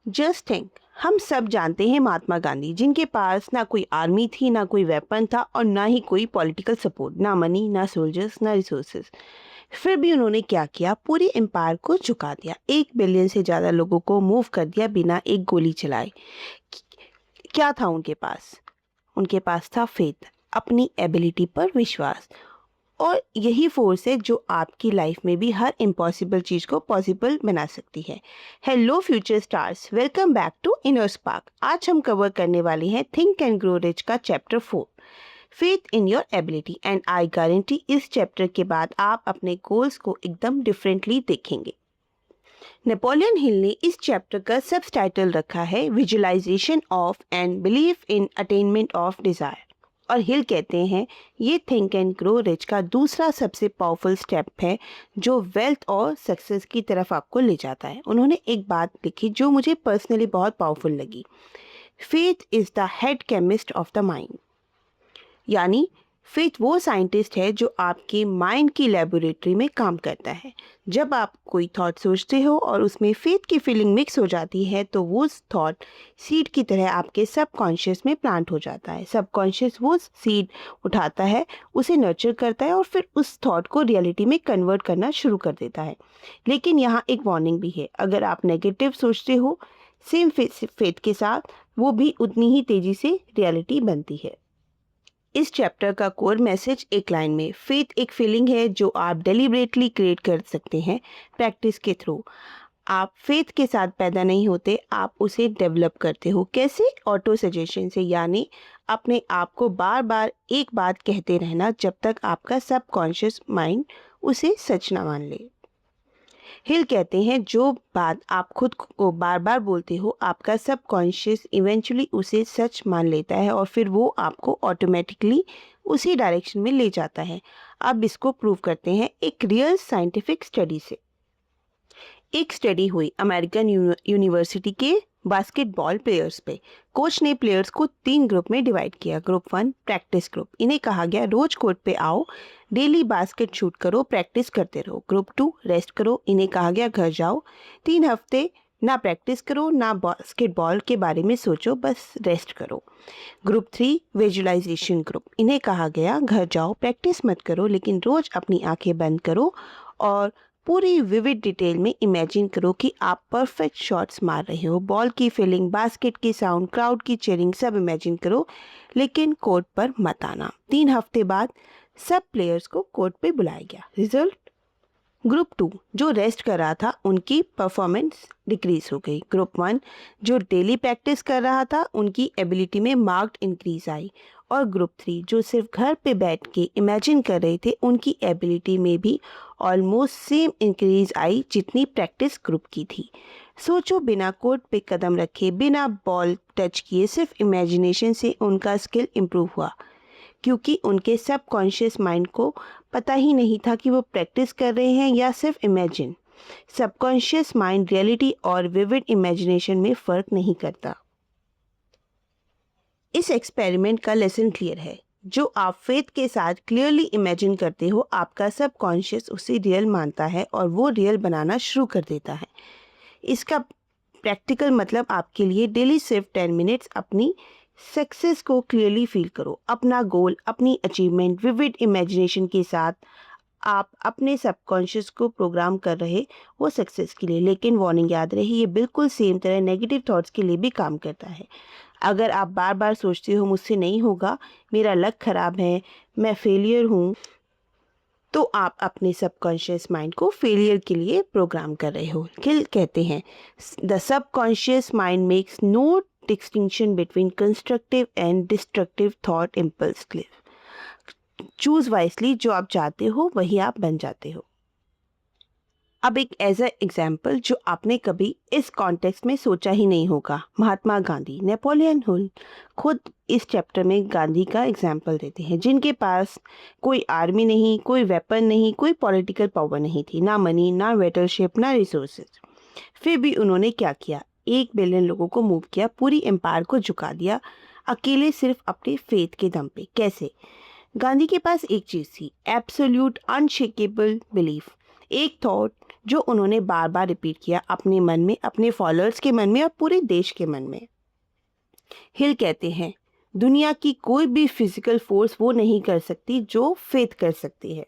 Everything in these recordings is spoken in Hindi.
जस्ट थिंक, हम सब जानते हैं महात्मा गांधी, जिनके पास ना कोई आर्मी थी, ना कोई वेपन था और ना ही कोई पॉलिटिकल सपोर्ट, ना मनी, ना सोल्जर्स, ना रिसोर्सेज। फिर भी उन्होंने क्या किया? पूरी एम्पायर को झुका दिया, 1 बिलियन से ज़्यादा लोगों को मूव कर दिया बिना एक गोली चलाए। क्या था उनके पास? उनके पास था फेथ, अपनी एबिलिटी पर विश्वास। और यही फोर्स है जो आपकी लाइफ में भी हर इम्पॉसिबल चीज़ को पॉसिबल बना सकती है। Hello future stars, welcome back to inner spark. आज हम कवर करने वाले हैं थिंक एंड ग्रो रिच का chapter 4, faith in your ability. And I guarantee इस चैप्टर के बाद आप अपने गोल्स को एकदम डिफरेंटली देखेंगे। नेपोलियन हिल ने इस चैप्टर का सब टाइटल रखा है visualisation of and belief in attainment of desire. और हिल कहते हैं ये थिंक एंड ग्रो रिच का दूसरा सबसे पावरफुल स्टेप है जो वेल्थ और सक्सेस की तरफ आपको ले जाता है। उन्होंने एक बात लिखी जो मुझे पर्सनली बहुत पावरफुल लगी। Faith is the head chemist of the mind. यानी फेथ वो साइंटिस्ट है जो आपके माइंड की लेबोरेटरी में काम करता है। जब आप कोई थॉट सोचते हो और उसमें फेथ की फीलिंग मिक्स हो जाती है तो वो थॉट सीड की तरह आपके सबकॉन्शियस में प्लांट हो जाता है। सबकॉन्शियस वो सीड उठाता है, उसे नर्चर करता है और फिर उस थॉट को रियलिटी में कन्वर्ट करना शुरू कर देता है। लेकिन यहाँ एक वार्निंग भी है, अगर आप नेगेटिव सोचते हो सेम फेथ के साथ, वो भी उतनी ही तेज़ी से रियलिटी बनती है। इस चैप्टर का कोर मैसेज एक लाइन में, फेथ एक फीलिंग है जो आप डेलिबरेटली क्रिएट कर सकते हैं प्रैक्टिस के थ्रू। आप फेथ के साथ पैदा नहीं होते, आप उसे डेवलप करते हो। कैसे? ऑटो सजेशन से, यानी अपने आप को बार बार एक बात कहते रहना जब तक आपका सबकॉन्शियस माइंड उसे सच ना मान ले। हिल कहते हैं जो बात आप खुद को बार बार बोलते हो, आपका सबकॉन्शियस इवेंचुअली उसे सच मान लेता है और फिर वो आपको ऑटोमेटिकली उसी डायरेक्शन में ले जाता है। अब इसको प्रूव करते हैं एक रियल साइंटिफिक स्टडी से। एक स्टडी हुई अमेरिकन यूनिवर्सिटी के बास्केटबॉल प्लेयर्स पे। कोच ने प्लेयर्स को 3 ग्रुप में डिवाइड किया। ग्रुप 1 प्रैक्टिस ग्रुप, इन्हें कहा गया रोज कोर्ट पे आओ, डेली बास्केट शूट करो, प्रैक्टिस करते रहो। ग्रुप 2 रेस्ट करो, इन्हें कहा गया घर जाओ, 3 हफ्ते ना प्रैक्टिस करो ना बास्केटबॉल के बारे में सोचो, बस रेस्ट करो। ग्रुप 3 विजुअलाइजेशन ग्रुप, इन्हें कहा गया घर जाओ, प्रैक्टिस मत करो लेकिन रोज अपनी आंखें बंद करो और पूरी विविड डिटेल में इमेजिन करो कि आप परफेक्ट शॉट्स मार रहे हो। बॉल की फीलिंग, बास्केट की साउंड, क्राउड की चीयरिंग सब इमेजिन करो लेकिन कोर्ट पर मत आना। 3 हफ्ते बाद सब प्लेयर्स को कोर्ट पे बुलाया गया। रिजल्ट? ग्रुप 2 जो रेस्ट कर रहा था उनकी परफॉर्मेंस डिक्रीज हो गई। ग्रुप 1 जो डेली प्रैक्टिस कर रहा था उनकी एबिलिटी में मार्क्ड इंक्रीज आई। और ग्रुप 3 जो सिर्फ घर पे बैठ के इमेजिन कर रहे थे, उनकी एबिलिटी में भी ऑलमोस्ट सेम इंक्रीज आई जितनी प्रैक्टिस ग्रुप की थी। सोचो, बिना कोर्ट पे कदम रखे, बिना बॉल टच किए, सिर्फ इमेजिनेशन से उनका स्किल इम्प्रूव हुआ, क्योंकि उनके सबकॉन्शियस माइंड को पता ही नहीं था कि वो प्रैक्टिस कर रहे हैं या सिर्फ इमेजिन। सबकॉन्शियस माइंड रियलिटी और विविड इमेजिनेशन में फ़र्क नहीं करता। इस एक्सपेरिमेंट का लेसन क्लियर है, जो आप फेथ के साथ क्लियरली इमेजिन करते हो, आपका सबकॉन्शियस उसे रियल मानता है और वो रियल बनाना शुरू कर देता है। इसका प्रैक्टिकल मतलब आपके लिए डेली सिर्फ 10 मिनट्स अपनी सक्सेस को क्लियरली फील करो। अपना गोल, अपनी अचीवमेंट विविड इमेजिनेशन के साथ आप अपने सबकॉन्शियस को प्रोग्राम कर रहे वो सक्सेस के लिए। लेकिन वार्निंग याद रहे, ये बिल्कुल सेम तरह नेगेटिव थॉट्स के लिए भी काम करता है। अगर आप बार बार सोचते हो मुझसे नहीं होगा, मेरा लक खराब है, मैं फेलियर हूँ, तो आप अपने सबकॉन्शियस माइंड को फेलियर के लिए प्रोग्राम कर रहे हो। किल कहते हैं the subconscious mind makes no distinction between constructive and destructive thought impulse. Choose wisely, जो आप चाहते हो वही आप बन जाते हो। अब एक एज ए एग्जाम्पल जो आपने कभी इस कॉन्टेक्स्ट में सोचा ही नहीं होगा, महात्मा गांधी। नेपोलियन हिल खुद इस चैप्टर में गांधी का एग्जाम्पल देते हैं, जिनके पास कोई आर्मी नहीं, कोई वेपन नहीं, कोई पॉलिटिकल पावर नहीं थी, ना मनी, ना वेटरशिप, ना रिसोर्सेज। फिर भी उन्होंने क्या किया? 1 बिलियन लोगों को मूव किया, पूरी एम्पायर को झुका दिया, अकेले सिर्फ अपने फेथ के दम पे। कैसे? गांधी के पास एक चीज़ थी, एब्सोल्यूट अनशेकेबल बिलीफ। एक थॉट जो उन्होंने बार बार रिपीट किया अपने मन में, अपने फॉलोअर्स के मन में और पूरे देश के मन में। हिल कहते हैं दुनिया की कोई भी फिजिकल फोर्स वो नहीं कर सकती जो फेथ कर सकती है।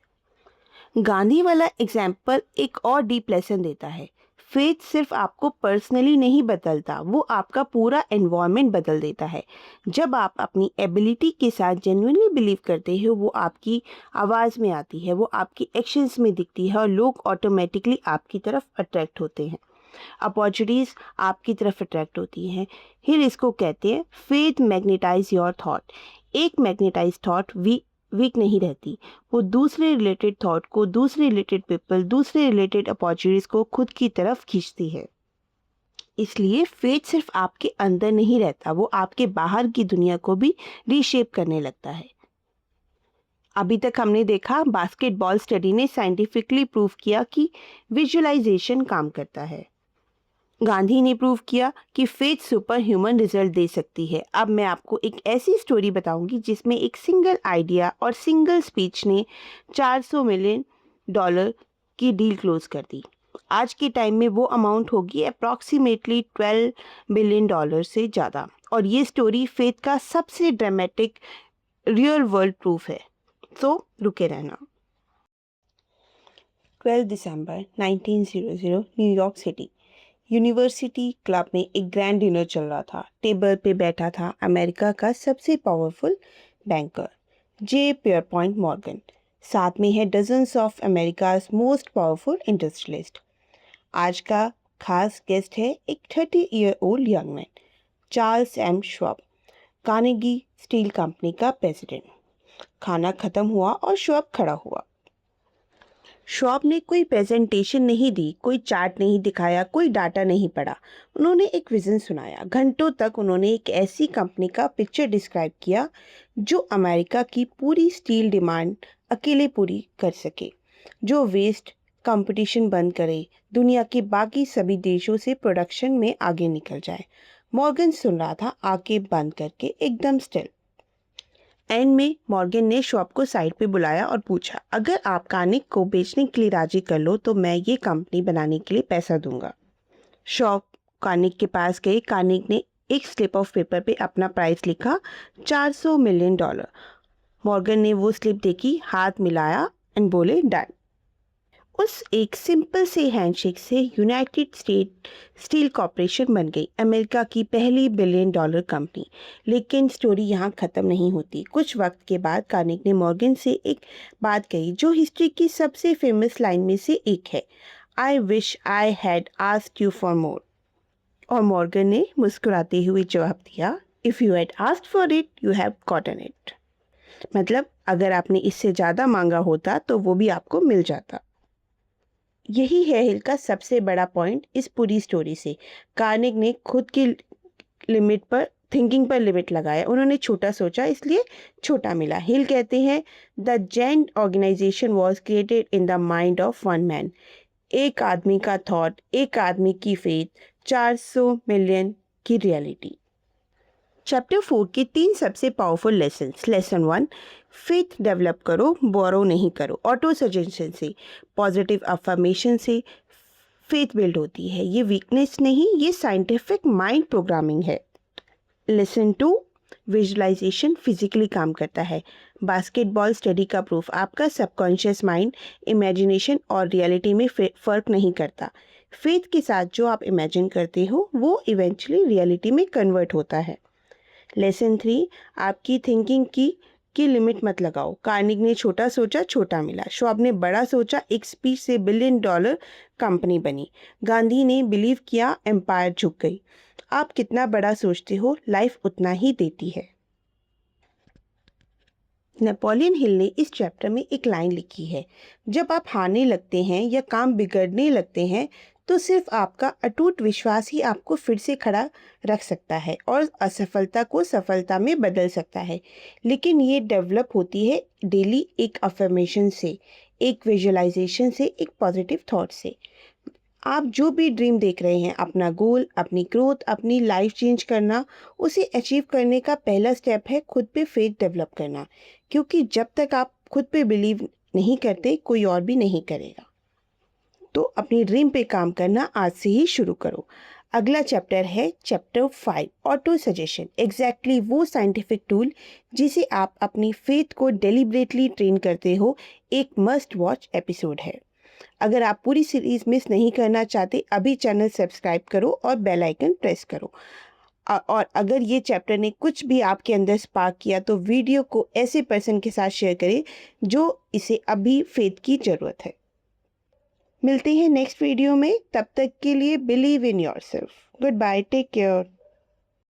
गांधी वाला एग्जाम्पल एक और डीप लेसन देता है। फेथ सिर्फ आपको पर्सनली नहीं बदलता, वो आपका पूरा एनवायरनमेंट बदल देता है। जब आप अपनी एबिलिटी के साथ जेन्युइनली बिलीव करते हो, वो आपकी आवाज़ में आती है, वो आपकी एक्शंस में दिखती है और लोग ऑटोमेटिकली आपकी तरफ अट्रैक्ट होते हैं। अपॉर्चुनिटीज आपकी तरफ अट्रैक्ट होती हैं। फिर इसको कहते हैं फेथ मैग्नेटाइज योर थॉट। एक मैग्नेटाइज थॉट वीक नहीं रहती, वो दूसरे रिलेटेड थॉट को, दूसरे रिलेटेड पीपल, दूसरे रिलेटेड अपॉर्चुनिटीज को खुद की तरफ खींचती है। इसलिए फेथ सिर्फ आपके अंदर नहीं रहता, वो आपके बाहर की दुनिया को भी रीशेप करने लगता है। अभी तक हमने देखा बास्केटबॉल स्टडी ने साइंटिफिकली प्रूव किया कि विजुअलाइजेशन काम करता है। गांधी ने प्रूव किया कि फेथ सुपर ह्यूमन रिजल्ट दे सकती है। अब मैं आपको एक ऐसी स्टोरी बताऊंगी जिसमें एक सिंगल आइडिया और सिंगल स्पीच ने $400 मिलियन की डील क्लोज कर दी। आज के टाइम में वो अमाउंट होगी अप्रॉक्सीमेटली $12 बिलियन से ज़्यादा। और ये स्टोरी फेथ का सबसे ड्रामेटिक रियल वर्ल्ड प्रूफ है। तो रुके रहना। 12 दिसंबर 1900 न्यूयॉर्क सिटी यूनिवर्सिटी क्लब में एक ग्रैंड डिनर चल रहा था। टेबल पे बैठा था अमेरिका का सबसे powerful banker J Pierpont Morgan. साथ में है dozens of America's most powerful industrialist. आज का खास गेस्ट है एक 30-year-old young man, Charles M Schwab, Carnegie steel company का प्रेसिडेंट। खाना खत्म हुआ और श्वाब खड़ा हुआ। श्वाब ने कोई प्रेजेंटेशन नहीं दी, कोई चार्ट नहीं दिखाया, कोई डाटा नहीं पढ़ा। उन्होंने एक विजन सुनाया। घंटों तक उन्होंने एक ऐसी कंपनी का पिक्चर डिस्क्राइब किया जो अमेरिका की पूरी स्टील डिमांड अकेले पूरी कर सके, जो वेस्ट कंपटीशन बंद करे, दुनिया के बाकी सभी देशों से प्रोडक्शन में आगे निकल जाए। मॉर्गन सुन रहा था, आंखें बंद करके, एकदम स्टिल। एंड में मॉर्गन ने श्वाब को साइड पे बुलाया और पूछा, अगर आप कार्नेग को बेचने के लिए राजी कर लो तो मैं ये कंपनी बनाने के लिए पैसा दूंगा। श्वाब कार्नेग के पास गए। कार्नेग ने एक स्लिप ऑफ पेपर पे अपना प्राइस लिखा, $400 मिलियन। मॉर्गन ने वो स्लिप देखी, हाथ मिलाया एंड बोले डन। उस एक सिंपल से हैंडशेक से यूनाइटेड स्टेट स्टील कॉरपोरेशन बन गई, अमेरिका की पहली $1 बिलियन कंपनी। लेकिन स्टोरी यहाँ ख़त्म नहीं होती। कुछ वक्त के बाद कार्नेग ने मॉर्गन से एक बात कही जो हिस्ट्री की सबसे फेमस लाइन में से एक है, I wish I had asked you for more. और मॉर्गन ने मुस्कुराते हुए जवाब दिया, if you had asked for it you have gotten it. मतलब अगर आपने इससे ज़्यादा मांगा होता तो वो भी आपको मिल जाता। यही है हिल का सबसे बड़ा पॉइंट इस पूरी स्टोरी से। कार्नेग ने खुद की लिमिट पर, थिंकिंग पर लिमिट लगाया। उन्होंने छोटा सोचा, इसलिए छोटा मिला। हिल कहते हैं the giant organisation was created in the mind of one man. एक आदमी का थॉट, एक आदमी की फेथ, 400 मिलियन की रियलिटी। चैप्टर 4 के 3 सबसे powerful lessons. Lesson 1, faith develop करो, बोरो नहीं करो। ऑटो सजेशन से, पॉजिटिव अफर्मेशन से फेथ बिल्ड होती है। ये वीकनेस नहीं, ये साइंटिफिक माइंड प्रोग्रामिंग है। लेसन 2, विजुअलाइजेशन फिजिकली काम करता है। बास्केटबॉल स्टडी का प्रूफ, आपका सबकॉन्शियस माइंड इमेजिनेशन और रियलिटी में फ़र्क नहीं करता। फेथ के साथ जो आप इमेजिन करते हो वो इवेंचुअली रियलिटी में कन्वर्ट होता है। लेसन 3, आपकी थिंकिंग की लिमिट मत लगाओ। कार्नेग ने छोटा सोचा, छोटा मिला। श्वाब ने बड़ा सोचा, एक स्पीच से $1 बिलियन कंपनी बनी। गांधी ने बिलीव किया, एम्पायर झुक गई। आप कितना बड़ा सोचते हो, लाइफ उतना ही देती है। नेपोलियन हिल ने इस चैप्टर में एक लाइन लिखी है, जब आप हारने लगते हैं या काम बिगड़ने लगते हैं तो सिर्फ आपका अटूट विश्वास ही आपको फिर से खड़ा रख सकता है और असफलता को सफलता में बदल सकता है। लेकिन ये डेवलप होती है डेली, एक अफर्मेशन से, एक विजुअलाइजेशन से, एक पॉजिटिव थॉट से। आप जो भी ड्रीम देख रहे हैं, अपना गोल, अपनी ग्रोथ, अपनी लाइफ चेंज करना, उसे अचीव करने का पहला स्टेप है खुद पे फेथ डेवलप करना। क्योंकि जब तक आप खुद पे बिलीव नहीं करते, कोई और भी नहीं करेगा। तो अपनी ड्रीम पे काम करना आज से ही शुरू करो। अगला चैप्टर है चैप्टर 5, ऑटो सजेशन। एग्जैक्टली वो साइंटिफिक टूल जिसे आप अपनी फेथ को डेलिबरेटली ट्रेन करते हो, एक मस्ट वॉच एपिसोड है। अगर आप पूरी सीरीज मिस नहीं करना चाहते, अभी चैनल सब्सक्राइब करो और बेल आइकन प्रेस करो। और अगर ये चैप्टर ने कुछ भी आपके अंदर स्पार्क किया तो वीडियो को ऐसे पर्सन के साथ शेयर करें जो इसे अभी फेथ की ज़रूरत है। मिलते हैं नेक्स्ट वीडियो में, तब तक के लिए believe in yourself. Goodbye, take care.